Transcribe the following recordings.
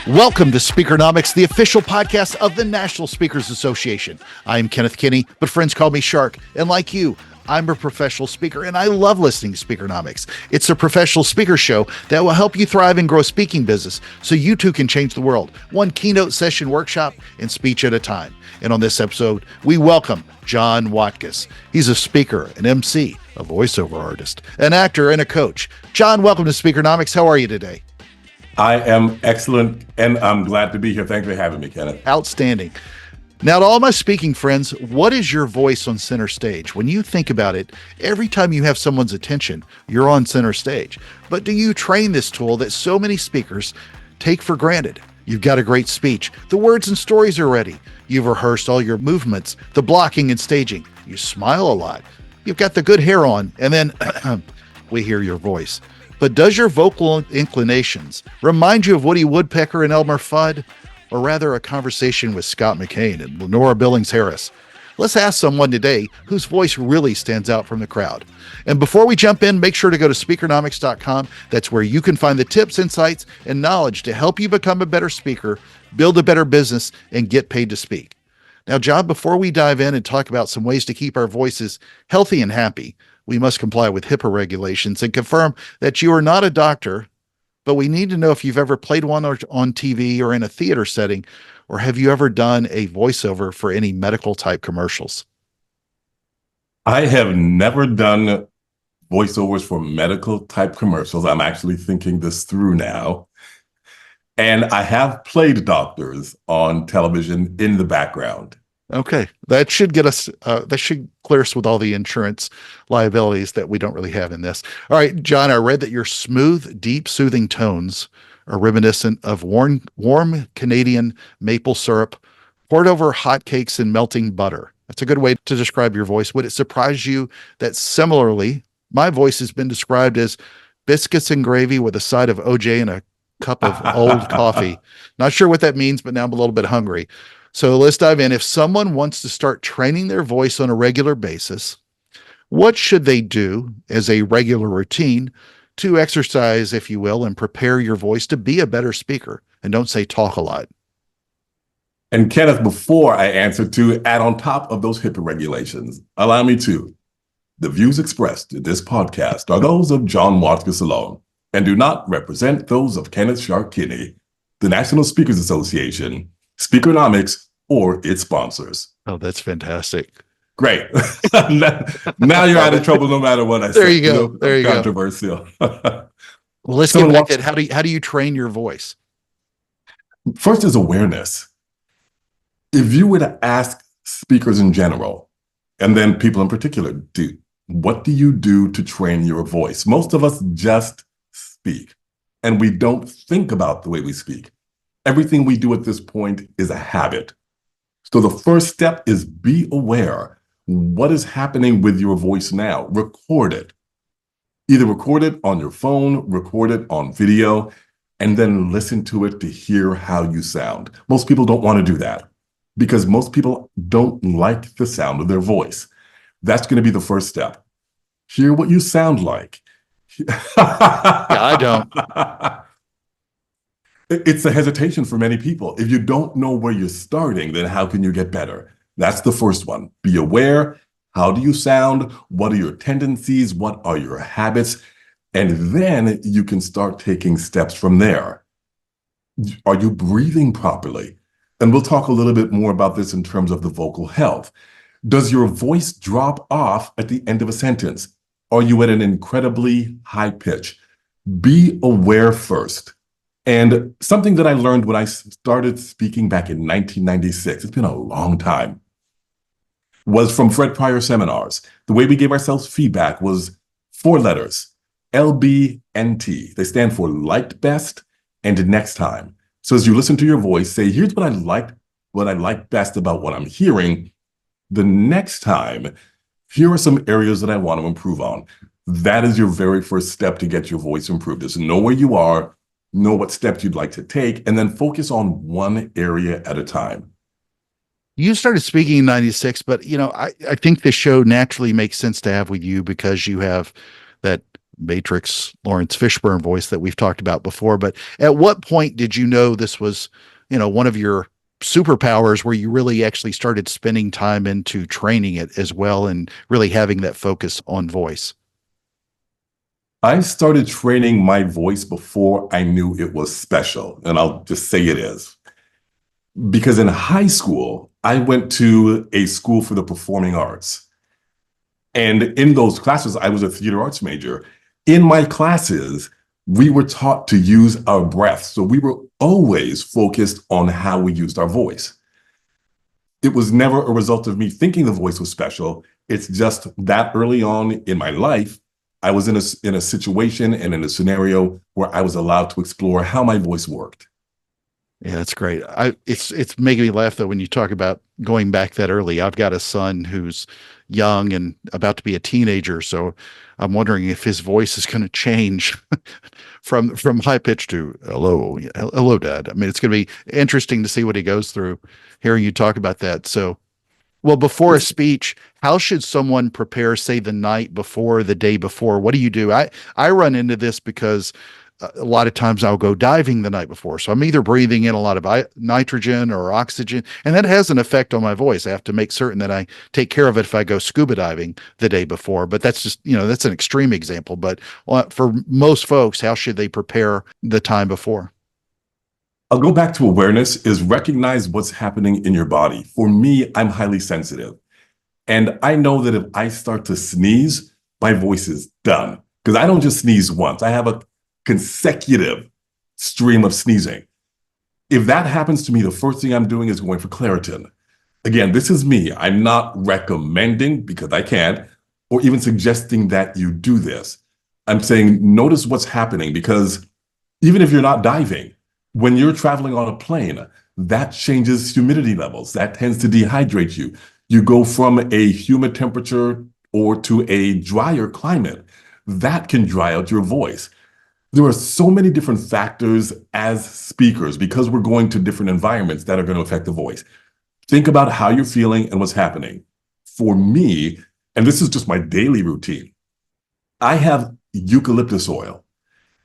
Welcome to Speakernomics, the official podcast of the National Speakers Association. I'm Kenneth Kinney, but friends call me Shark. And like you, I'm a professional speaker and I love listening to Speakernomics. It's a professional speaker show that will help you thrive and grow speaking business so you too can change the world, one keynote session workshop and speech at a time. And on this episode, we welcome John Watkis. He's a speaker, an MC, a voiceover artist, an actor, and a coach. John, welcome to Speakernomics. How are you today? I am excellent, and I'm glad to be here. Thanks for having me, Kenneth. Outstanding. Now, to all my speaking friends, what is your voice on center stage? When you think about it, every time you have someone's attention, you're on center stage. But do you train this tool that so many speakers take for granted? You've got a great speech. The words and stories are ready. You've rehearsed all your movements, the blocking and staging. You smile a lot. You've got the good hair on, and then we hear your voice. But does your vocal inclinations remind you of Woody Woodpecker and Elmer Fudd, or rather a conversation with Scott McCain and Lenora Billings-Harris? Let's ask someone today whose voice really stands out from the crowd. And before we jump in, make sure to go to speakernomics.com. That's where you can find the tips, insights, and knowledge to help you become a better speaker, build a better business, and get paid to speak. Now, John, before we dive in and talk about some ways to keep our voices healthy and happy, we must comply with HIPAA regulations and confirm that you are not a doctor, but we need to know if you've ever played one on TV or in a theater setting, or have you ever done a voiceover for any medical type commercials? I have never done voiceovers for medical type commercials. I'm actually thinking this through now. And I have played doctors on television in the background. Okay, that should get us, that should clear us with all the insurance liabilities that we don't really have in this. All right, John, I read that your smooth, deep, soothing tones are reminiscent of warm Canadian maple syrup poured over hotcakes and melting butter. That's a good way to describe your voice. Would it surprise you that similarly, my voice has been described as biscuits and gravy with a side of OJ and a cup of old coffee? Not sure what that means, but now I'm a little bit hungry. So let's dive in. If someone wants to start training their voice on a regular basis, what should they do as a regular routine to exercise, if you will, and prepare your voice to be a better speaker? And don't say talk a lot. And Kenneth, before I answer, to add on top of those HIPAA regulations, allow me to. The views expressed in this podcast are those of John Watkis alone and do not represent those of Kenneth Shark Kinney, the National Speakers Association, Speakernomics, or its sponsors. Oh, that's fantastic. Great. Now you're out of trouble no matter what I say. There you go. There you go. Controversial. Well, let's get back to how do you train your voice? First is awareness. If you were to ask speakers in general, and then people in particular, what do you do to train your voice? Most of us just speak, and we don't think about the way we speak. Everything we do at this point is a habit. So the first step is be aware. What is happening with your voice now? Record it. Either record it on your phone, record it on video, and then listen to it to hear how you sound. Most people don't want to do that because most people don't like the sound of their voice. That's going to be the first step. Hear what you sound like. Yeah, I don't. It's a hesitation for many people. If you don't know where you're starting, then how can you get better? That's the first one. Be aware. How do you sound? What are your tendencies? What are your habits? And then you can start taking steps from there. Are you breathing properly? And we'll talk a little bit more about this in terms of the vocal health. Does your voice drop off at the end of a sentence? Are you at an incredibly high pitch? Be aware first. And something that I learned when I started speaking back in 1996, it's been a long time, was from Fred Pryor seminars. The way we gave ourselves feedback was 4 letters, LBNT. They stand for liked best and next time. So as you listen to your voice, say, here's what I like best about what I'm hearing. The next time, here are some areas that I want to improve on. That is your very first step to get your voice improved. Is know where you are, know what steps you'd like to take, and then focus on one area at a time. You started speaking in 96, but I think this show naturally makes sense to have with you because you have that Matrix Lawrence Fishburne voice that we've talked about before. But at what point did you know this was, one of your superpowers where you really actually started spending time into training it as well and really having that focus on voice? I started training my voice before I knew it was special, and I'll just say it is. Because in high school, I went to a school for the performing arts. And in those classes, I was a theater arts major. In my classes, we were taught to use our breath. So we were always focused on how we used our voice. It was never a result of me thinking the voice was special. It's just that early on in my life, I was in a situation and in a scenario where I was allowed to explore how my voice worked. Yeah, that's great. It's making me laugh though when you talk about going back that early. I've got a son who's young and about to be a teenager, so I'm wondering if his voice is going to change from high pitch to hello, hello, Dad. I mean, it's going to be interesting to see what he goes through. Hearing you talk about that, so well, before a speech, how should someone prepare, say, the night before, the day before? What do you do? I run into this because a lot of times I'll go diving the night before. So I'm either breathing in a lot of nitrogen or oxygen, and that has an effect on my voice. I have to make certain that I take care of it if I go scuba diving the day before. But that's just, that's an extreme example. But for most folks, how should they prepare the time before? I'll go back to awareness is recognize what's happening in your body. For me, I'm highly sensitive. And I know that if I start to sneeze, my voice is done. Because I don't just sneeze once. I have a consecutive stream of sneezing. If that happens to me, the first thing I'm doing is going for Claritin. Again, this is me. I'm not recommending, because I can't, or even suggesting that you do this. I'm saying notice what's happening, because even if you're not diving, when you're traveling on a plane, that changes humidity levels. That tends to dehydrate you. You go from a humid temperature or to a drier climate. That can dry out your voice. There are so many different factors as speakers because we're going to different environments that are going to affect the voice. Think about how you're feeling and what's happening. For me, and this is just my daily routine, I have eucalyptus oil,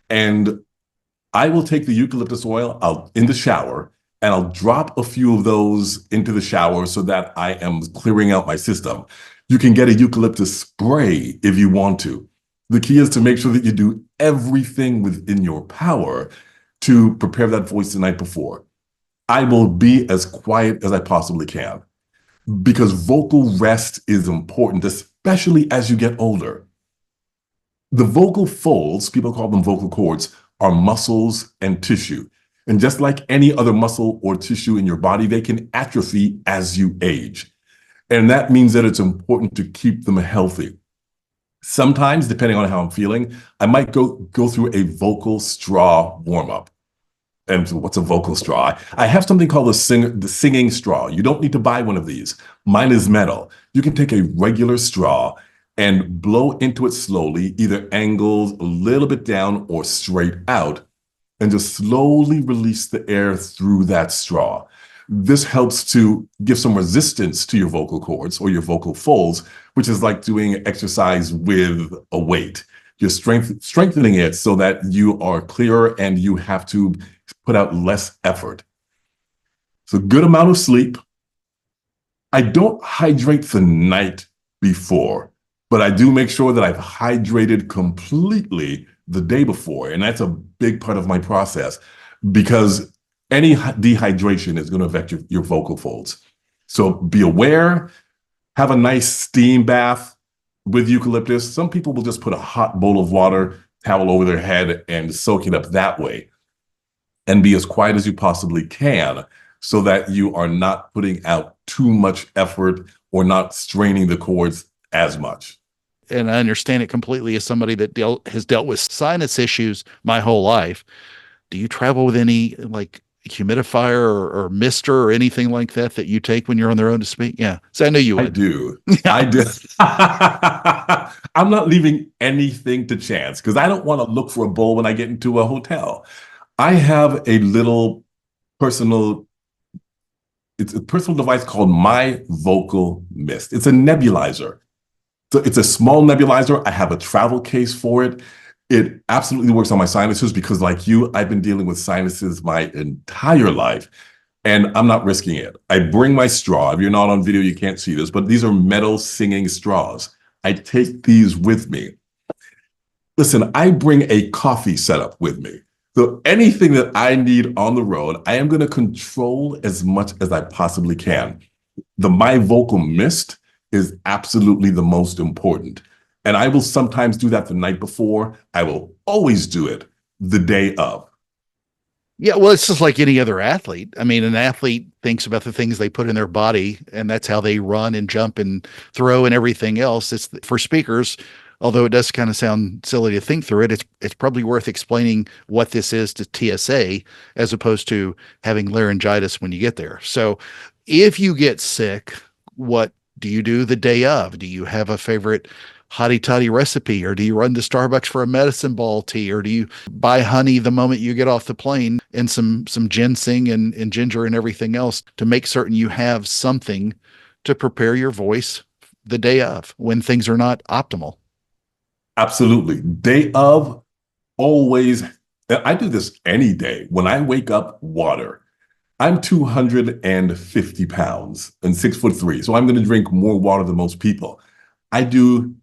and I will take the eucalyptus oil out in the shower and I'll drop a few of those into the shower so that I am clearing out my system. You can get a eucalyptus spray if you want to. The key is to make sure that you do everything within your power to prepare that voice the night before. I will be as quiet as I possibly can because vocal rest is important, especially as you get older. The vocal folds, people call them vocal cords, are muscles and tissue. And just like any other muscle or tissue in your body, they can atrophy as you age. And that means that it's important to keep them healthy. Sometimes, depending on how I'm feeling, I might go through a vocal straw warm-up. And so what's a vocal straw? I have something called the singing straw. You don't need to buy one of these. Mine is metal. You can take a regular straw and blow into it slowly, either angled a little bit down or straight out, and just slowly release the air through that straw. This helps to give some resistance to your vocal cords or your vocal folds, which is like doing exercise with a weight. You're strengthening it so that you are clearer and you have to put out less effort. So good amount of sleep. I don't hydrate the night before, but I do make sure that I've hydrated completely the day before. And that's a big part of my process because any dehydration is going to affect your vocal folds. So be aware, have a nice steam bath with eucalyptus. Some people will just put a hot bowl of water, towel over their head, and soak it up that way. And be as quiet as you possibly can so that you are not putting out too much effort or not straining the cords as much. And I understand it completely as somebody that has dealt with sinus issues my whole life. Do you travel with any like humidifier or mister or anything like that you take when you're on the road to speak? Yeah. So I know you would. I do. I do. I'm not leaving anything to chance because I don't want to look for a bowl when I get into a hotel. I have a little personal device called My Vocal Mist. It's a nebulizer. So it's a small nebulizer. I have a travel case for it. It absolutely works on my sinuses because, like you, I've been dealing with sinuses my entire life, and I'm not risking it. I bring my straw. If you're not on video, you can't see this, but these are metal singing straws. I take these with me. Listen, I bring a coffee setup with me. So anything that I need on the road, I am going to control as much as I possibly can. My vocal mist is absolutely the most important. And I will sometimes do that the night before. I will always do it the day of. Yeah, well, it's just like any other athlete. I mean, an athlete thinks about the things they put in their body, and that's how they run and jump and throw and everything else. It's for speakers, although it does kind of sound silly to think through it, it's probably worth explaining what this is to TSA as opposed to having laryngitis when you get there. So if you get sick, what do you do the day of? Do you have a favorite hottie toddy recipe, or do you run to Starbucks for a medicine ball tea, or do you buy honey the moment you get off the plane and some ginseng and ginger and everything else to make certain you have something to prepare your voice the day of when things are not optimal? Absolutely. Day of, always. And I do this any day. When I wake up, water. I'm 250 pounds and 6'3", so I'm going to drink more water than most people. I do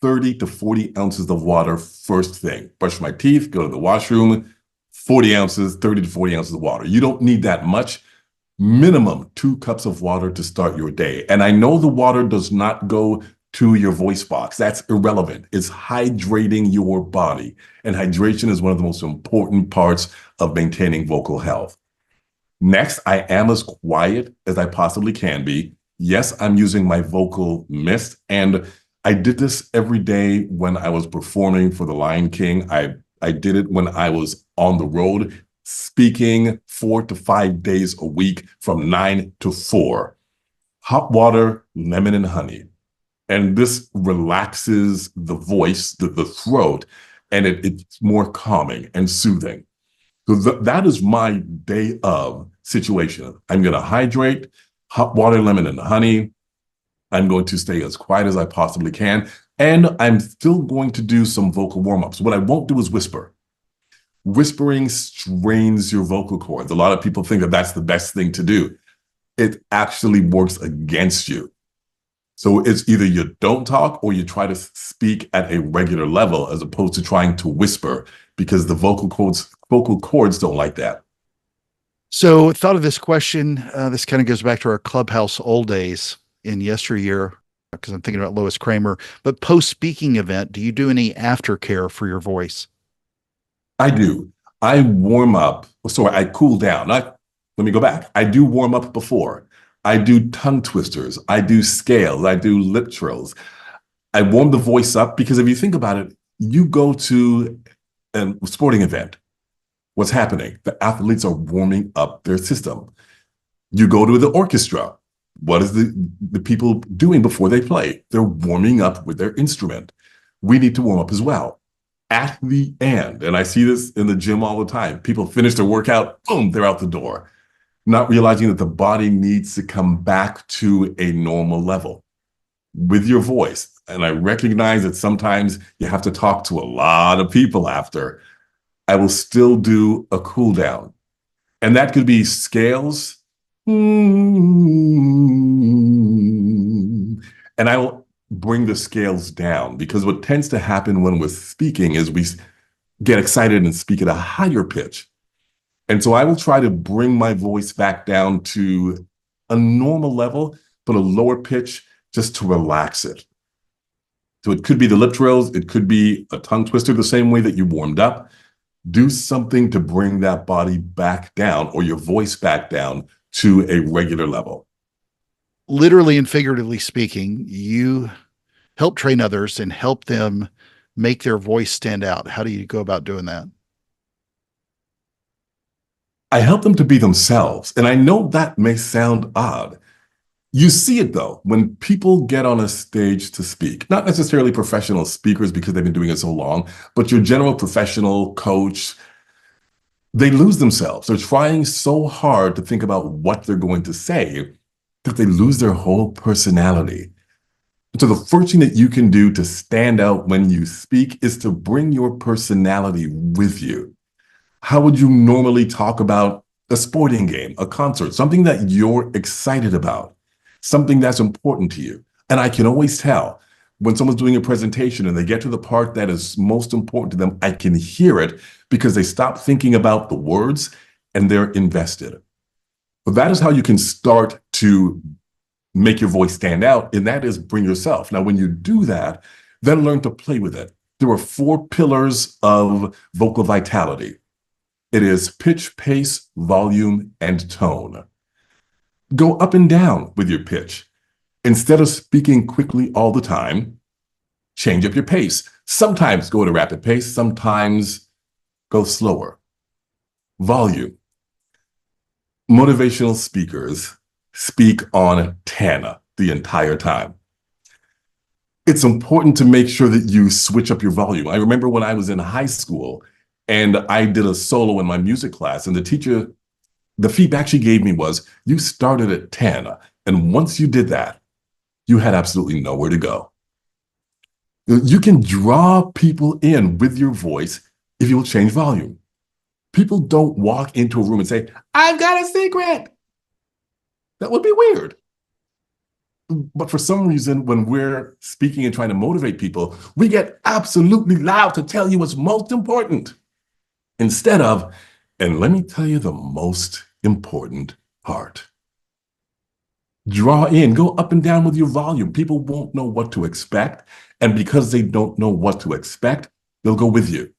30 to 40 ounces of water first thing. Brush my teeth, go to the washroom, 40 ounces, 30 to 40 ounces of water. You don't need that much. Minimum 2 cups of water to start your day. And I know the water does not go to your voice box. That's irrelevant. It's hydrating your body. And hydration is one of the most important parts of maintaining vocal health. Next, I am as quiet as I possibly can be. Yes, I'm using my vocal mist, and I did this every day when I was performing for The Lion King. I did it when I was on the road, speaking 4 to 5 days a week from 9 to 4. Hot water, lemon, and honey. And this relaxes the voice, the throat, and it's more calming and soothing. So that is my day of situation. I'm going to hydrate, hot water, lemon, and honey. I'm going to stay as quiet as I possibly can. And I'm still going to do some vocal warm-ups. What I won't do is whisper. Whispering strains your vocal cords. A lot of people think that that's the best thing to do. It actually works against you. So it's either you don't talk or you try to speak at a regular level as opposed to trying to whisper, because the vocal cords don't like that. So, thought of this question. This kind of goes back to our clubhouse old days in yesteryear, because I'm thinking about Lois Kramer. But post speaking event, do you do any aftercare for your voice? I do. I warm up. Sorry, I cool down. Let me go back. I do warm up before. I do tongue twisters. I do scales. I do lip trills. I warm the voice up because if you think about it, you go to a sporting event. What's happening? The athletes are warming up their system. You go to the orchestra. What is the people doing before they play? They're warming up with their instrument. We need to warm up as well. At the end, and I see this in the gym all the time, people finish their workout, boom, they're out the door, not realizing that the body needs to come back to a normal level with your voice. And I recognize that sometimes you have to talk to a lot of people after. I will still do a cool down. And that could be scales. And I will bring the scales down, because what tends to happen when we're speaking is we get excited and speak at a higher pitch. And so I will try to bring my voice back down to a normal level, but a lower pitch, just to relax it. So it could be the lip trills, it could be a tongue twister the same way that you warmed up. Do something to bring that body back down, or your voice back down to a regular level. Literally and figuratively speaking, you help train others and help them make their voice stand out. How do you go about doing that? I help them to be themselves. And I know that may sound odd. You see it though, when people get on a stage to speak, not necessarily professional speakers because they've been doing it so long, but your general professional coach, they lose themselves. They're trying so hard to think about what they're going to say that they lose their whole personality. So the first thing that you can do to stand out when you speak is to bring your personality with you. How would you normally talk about a sporting game, a concert, something that you're excited about, something that's important to you? And I can always tell when someone's doing a presentation and they get to the part that is most important to them, I can hear it because they stop thinking about the words and they're invested. But that is how you can start to make your voice stand out, and that is bring yourself. Now, when you do that, then learn to play with it. There are 4 pillars of vocal vitality. It is pitch, pace, volume, and tone. Go up and down with your pitch. Instead of speaking quickly all the time, change up your pace. Sometimes go at a rapid pace, sometimes go slower. Volume. Motivational speakers speak on 10 the entire time. It's important to make sure that you switch up your volume. I remember when I was in high school and I did a solo in my music class, and the teacher, the feedback she gave me was, you started at 10, and once you did that, you had absolutely nowhere to go. You can draw people in with your voice if you'll change volume. People don't walk into a room and say, I've got a secret. That would be weird. But for some reason, when we're speaking and trying to motivate people, we get absolutely loud to tell you what's most important. Instead of, and let me tell you the most important part. Draw in, go up and down with your volume. People won't know what to expect. And because they don't know what to expect, they'll go with you.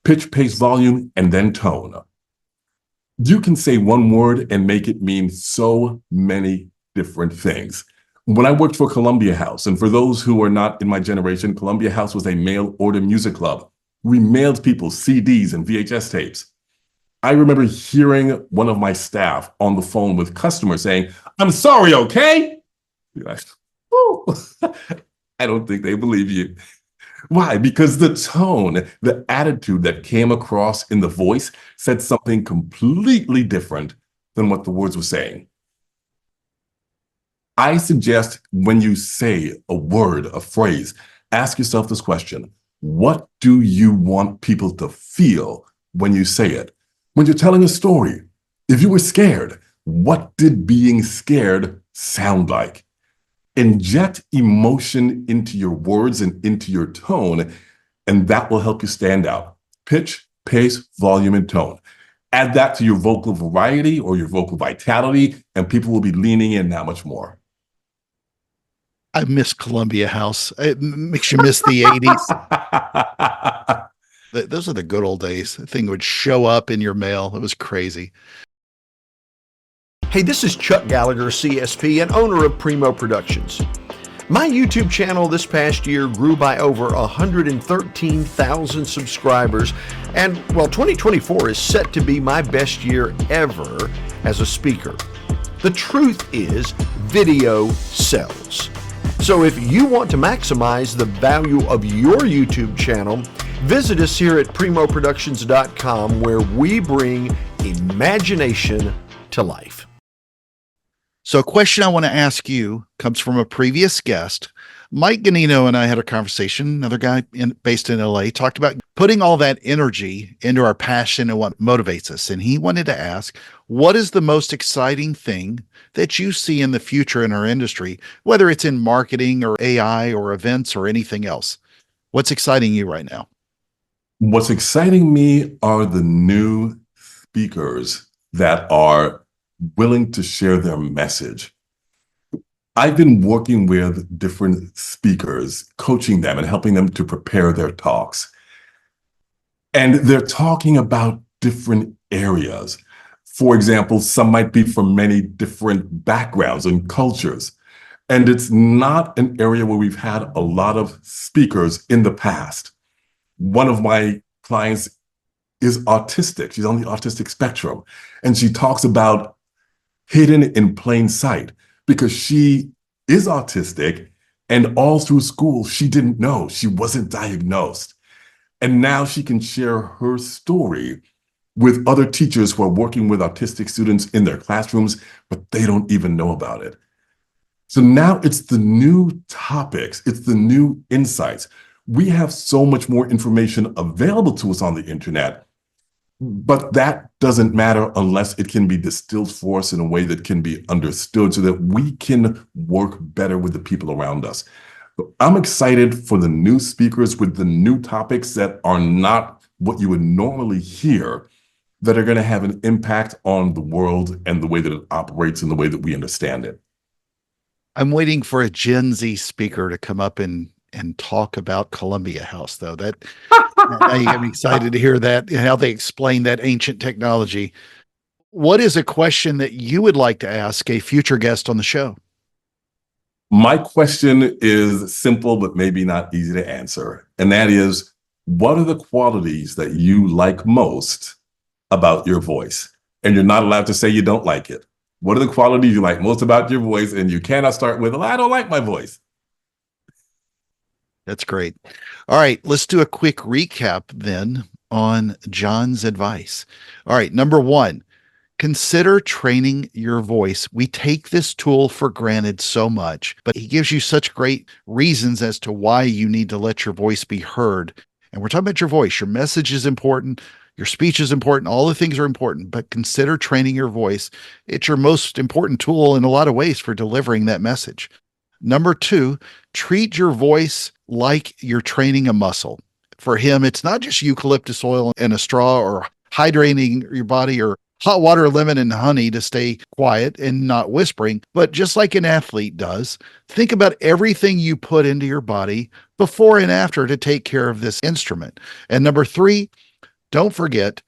Pitch, pace, volume, and then tone. You can say one word and make it mean so many different things. When I worked for Columbia House, and for those who are not in my generation, Columbia House was a mail order music club. We mailed people CDs and VHS tapes. I remember hearing one of my staff on the phone with customers saying, I'm sorry, okay? Like, I don't think they believe you. Why? Because the tone, the attitude that came across in the voice said something completely different than what the words were saying. I suggest when you say a word, a phrase, ask yourself this question. What do you want people to feel when you say it? When you're telling a story, if you were scared, what did being scared sound like? Inject emotion into your words and into your tone, and that will help you stand out. Pitch, pace, volume, and tone. Add that to your vocal variety or your vocal vitality, and people will be leaning in that much more. I miss Columbia House. It makes you miss the 80s. Those are the good old days. The thing would show up in your mail. It was crazy. Hey, this is Chuck Gallagher, CSP, and owner of Primo Productions. My YouTube channel this past year grew by over 113,000 subscribers, and well, 2024 is set to be my best year ever as a speaker. The truth is, video sells. So if you want to maximize the value of your YouTube channel, visit us here at primoproductions.com, where we bring imagination to life. So a question I want to ask you comes from a previous guest. Mike Ganino and I had a conversation, another guy based in LA, talked about putting all that energy into our passion and what motivates us. And he wanted to ask, what is the most exciting thing that you see in the future in our industry, whether it's in marketing or AI or events or anything else? What's exciting you right now? What's exciting me are the new speakers that are willing to share their message. I've been working with different speakers, coaching them and helping them to prepare their talks. And they're talking about different areas. For example, some might be from many different backgrounds and cultures. And it's not an area where we've had a lot of speakers in the past. One of my clients is autistic. She's on the autistic spectrum. And she talks about hidden in plain sight, because she is autistic and all through school, she didn't know, she wasn't diagnosed. And now she can share her story with other teachers who are working with autistic students in their classrooms, but they don't even know about it. So now it's the new topics, it's the new insights. We have so much more information available to us on the internet, but that doesn't matter unless it can be distilled for us in a way that can be understood so that we can work better with the people around us. So I'm excited for the new speakers with the new topics that are not what you would normally hear, that are going to have an impact on the world and the way that it operates and the way that we understand it. I'm waiting for a Gen Z speaker to come up and talk about Columbia House, though. That I'm excited to hear that and how they explain that ancient technology. What is a question that you would like to ask a future guest on the show? My question is simple, but maybe not easy to answer. And that is, what are the qualities that you like most about your voice? And you're not allowed to say you don't like it. What are the qualities you like most about your voice? And you cannot start with, well, I don't like my voice. That's great. All right, let's do a quick recap then on John's advice. All right, number one, consider training your voice. We take this tool for granted so much, but he gives you such great reasons as to why you need to let your voice be heard. And we're talking about your voice. Your message is important. Your speech is important. All the things are important, but consider training your voice. It's your most important tool in a lot of ways for delivering that message. Number two, treat your voice like you're training a muscle. For him, it's not just eucalyptus oil and a straw or hydrating your body or hot water, lemon, and honey to stay quiet and not whispering, but just like an athlete does, think about everything you put into your body before and after to take care of this instrument. And number three, don't forget,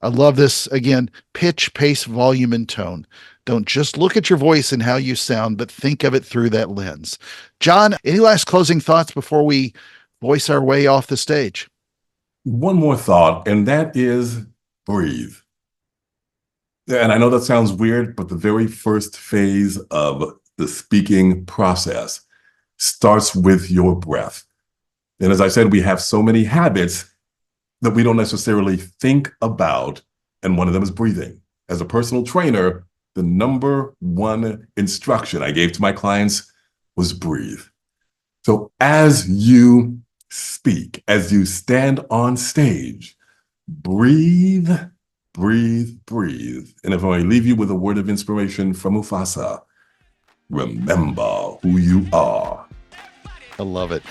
I love this again, pitch, pace, volume, and tone. Don't just look at your voice and how you sound, but think of it through that lens. John, any last closing thoughts before we voice our way off the stage? One more thought, and that is breathe. And I know that sounds weird, but the very first phase of the speaking process starts with your breath. And as I said, we have so many habits that we don't necessarily think about, and one of them is breathing. As a personal trainer, the number one instruction I gave to my clients was breathe. So as you speak, as you stand on stage, breathe, breathe, breathe. And if I leave you with a word of inspiration from Mufasa, remember who you are. I love it.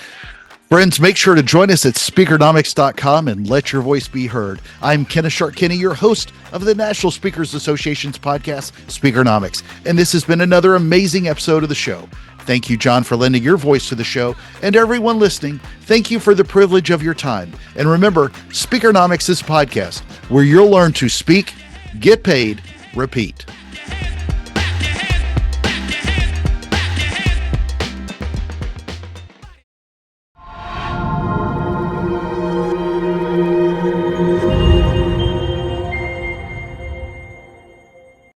Friends, make sure to join us at Speakernomics.com and let your voice be heard. I'm Kenneth Kinney, your host of the National Speakers Association's podcast, Speakernomics. And this has been another amazing episode of the show. Thank you, John, for lending your voice to the show. And everyone listening, thank you for the privilege of your time. And remember, Speakernomics is a podcast where you'll learn to speak, get paid, repeat.